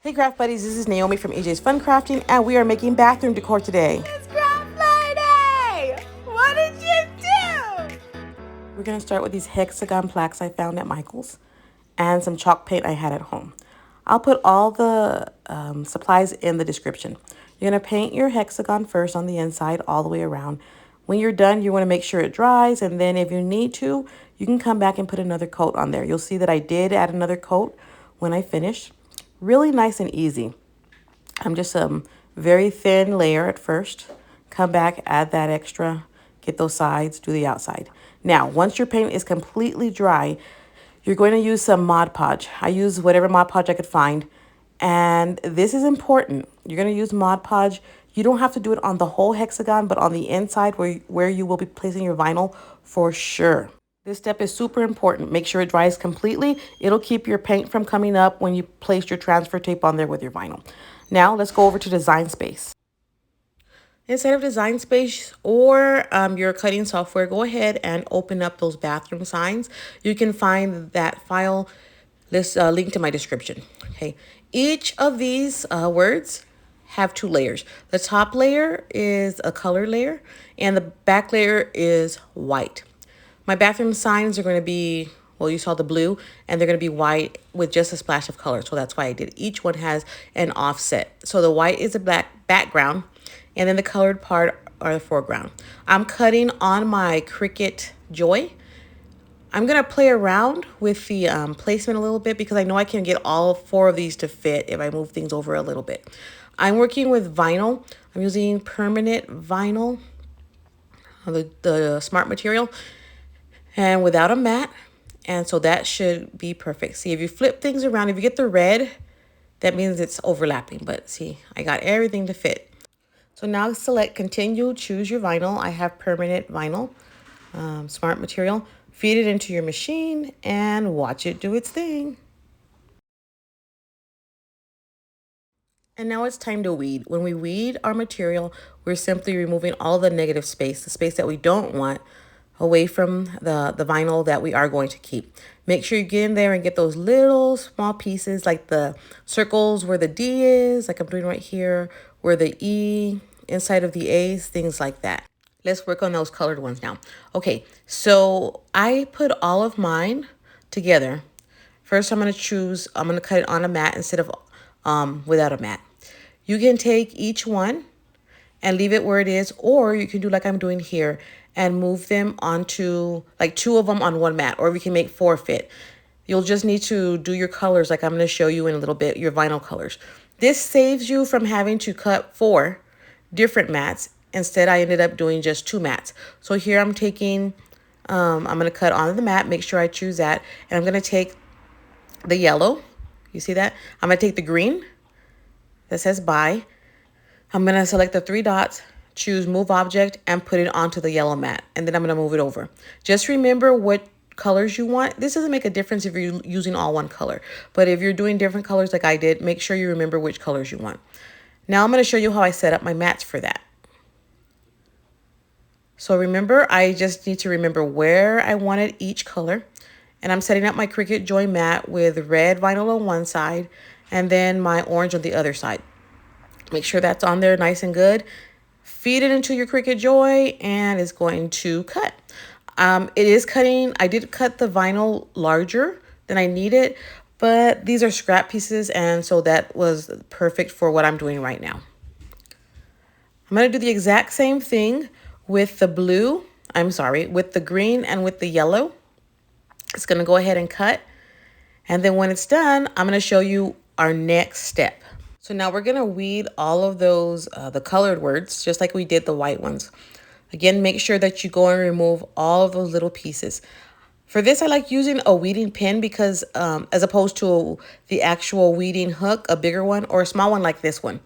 Hey craft buddies, this is Naomi from AJ's Fun Crafting, and we are making bathroom decor today. It's Craft Friday! What did you do? We're going to start with these hexagon plaques I found at Michael's and some chalk paint I had at home. I'll put all the supplies in the description. You're going to paint your hexagon first on the inside all the way around. When you're done, you want to make sure it dries, and then if you need to, you can come back and put another coat on there. You'll see that I did add another coat when I finished. Really nice and easy. I'm just very thin layer at first. Come back, add that extra, get those sides, do the outside. Now, once your paint is completely dry, you're going to use some Mod Podge. I use whatever Mod Podge I could find. And this is important. You're going to use Mod Podge. You don't have to do it on the whole hexagon, but on the inside where you will be placing your vinyl for sure. This step is super important. Make sure it dries completely. It'll keep your paint from coming up when you place your transfer tape on there with your vinyl. Now let's go over to Design Space. Inside of Design Space or your cutting software, go ahead and open up those bathroom signs. You can find that file linked in my description. Okay, each of these words have two layers. The top layer is a color layer and the back layer is white. My bathroom signs are going to be, well, you saw the blue, and they're going to be white with just a splash of color. So that's why I did. Each one has an offset. So the white is a black background, and then the colored part are the foreground. I'm cutting on my Cricut Joy. I'm going to play around with the placement a little bit because I know I can get all four of these to fit if I move things over a little bit. I'm working with vinyl. I'm using permanent vinyl, the smart material, and without a mat. And so that should be perfect. See, if you flip things around, if you get the red, that means it's overlapping. But see, I got everything to fit. So now select continue, choose your vinyl. I have permanent vinyl, smart material. Feed it into your machine and watch it do its thing. And now it's time to weed. When we weed our material, we're simply removing all the negative space, the space that we don't want, away from the vinyl that we are going to keep. Make sure you get in there and get those little small pieces like the circles where the D is, like I'm doing right here, where the E inside of the A's, things like that. Let's work on those colored ones now. Okay, so I put all of mine together. First, I'm going to cut it on a mat instead of without a mat. You can take each one and leave it where it is, or you can do like I'm doing here and move them onto, like 2 of them on one mat, or we can make 4 fit. You'll just need to do your colors like I'm going to show you in a little bit, your vinyl colors. This saves you from having to cut 4 different mats. Instead, I ended up doing just 2 mats. So here I'm taking, I'm going to cut on the mat, make sure I choose that, and I'm going to take the yellow. You see that? I'm going to take the green that says buy. I'm going to select the 3 dots, choose move object, and put it onto the yellow mat. And then I'm going to move it over. Just remember what colors you want. This doesn't make a difference if you're using all one color. But if you're doing different colors like I did, make sure you remember which colors you want. Now I'm going to show you how I set up my mats for that. So remember, I just need to remember where I wanted each color. And I'm setting up my Cricut Joy mat with red vinyl on one side and then my orange on the other side. Make sure that's on there nice and good. Feed it into your Cricut Joy and it's going to cut. It is cutting. I did cut the vinyl larger than I needed, but these are scrap pieces, and so that was perfect for what I'm doing right now. I'm going to do the exact same thing with the blue. With the green and with the yellow. It's going to go ahead and cut. And then when it's done, I'm going to show you our next step. So now we're going to weed all of those, the colored words, just like we did the white ones. Again, make sure that you go and remove all of those little pieces. For this, I like using a weeding pin because as opposed to the actual weeding hook, a bigger one or a small one like this one.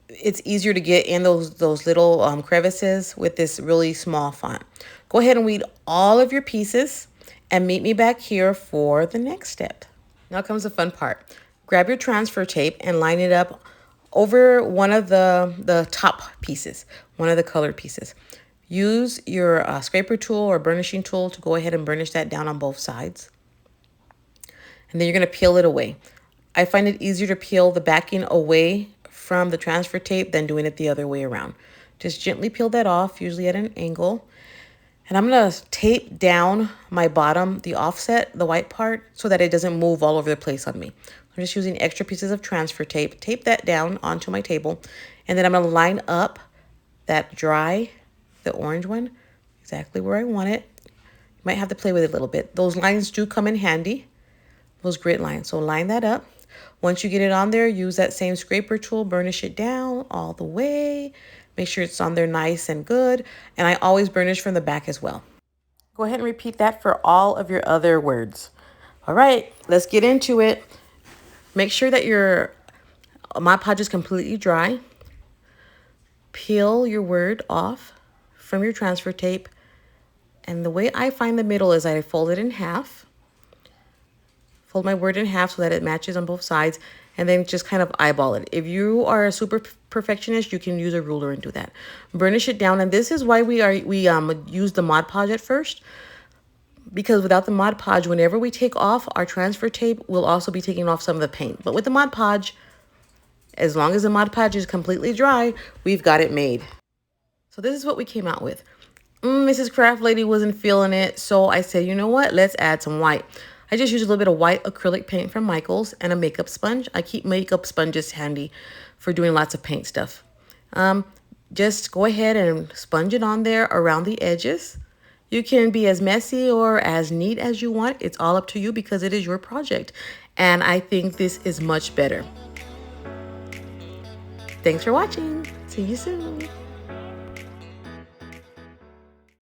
It's easier to get in those little crevices with this really small font. Go ahead and weed all of your pieces and meet me back here for the next step. Now comes the fun part. Grab your transfer tape and line it up over one of the top pieces, one of the colored pieces. Use your scraper tool or burnishing tool to go ahead and burnish that down on both sides. And then you're going to peel it away. I find it easier to peel the backing away from the transfer tape than doing it the other way around. Just gently peel that off, usually at an angle. And I'm going to tape down my bottom, the offset, the white part, so that it doesn't move all over the place on me. I'm just using extra pieces of transfer tape. Tape that down onto my table. And then I'm going to line up that dry, the orange one, exactly where I want it. You might have to play with it a little bit. Those lines do come in handy, those grid lines. So line that up. Once you get it on there, use that same scraper tool, burnish it down all the way. Make sure it's on there nice and good. And I always burnish from the back as well. Go ahead and repeat that for all of your other words. All right, let's get into it. Make sure that your Mod Podge is completely dry. Peel your word off from your transfer tape. And the way I find the middle is I fold it in half. Fold my word in half so that it matches on both sides, and then just kind of eyeball it. If you are a super perfectionist, you can use a ruler and do that. Burnish it down, and this is why we use the Mod Podge at first, because without the Mod Podge, whenever we take off our transfer tape, we'll also be taking off some of the paint. But with the Mod Podge, as long as the Mod Podge is completely dry, we've got it made. So this is what we came out with. Mrs. Craft Lady wasn't feeling it, so I said, you know what? Let's add some white. I just use a little bit of white acrylic paint from Michaels and a makeup sponge. I keep makeup sponges handy for doing lots of paint stuff. Just go ahead and sponge it on there around the edges. You can be as messy or as neat as you want. It's all up to you because it is your project. And I think this is much better. Thanks for watching. See you soon.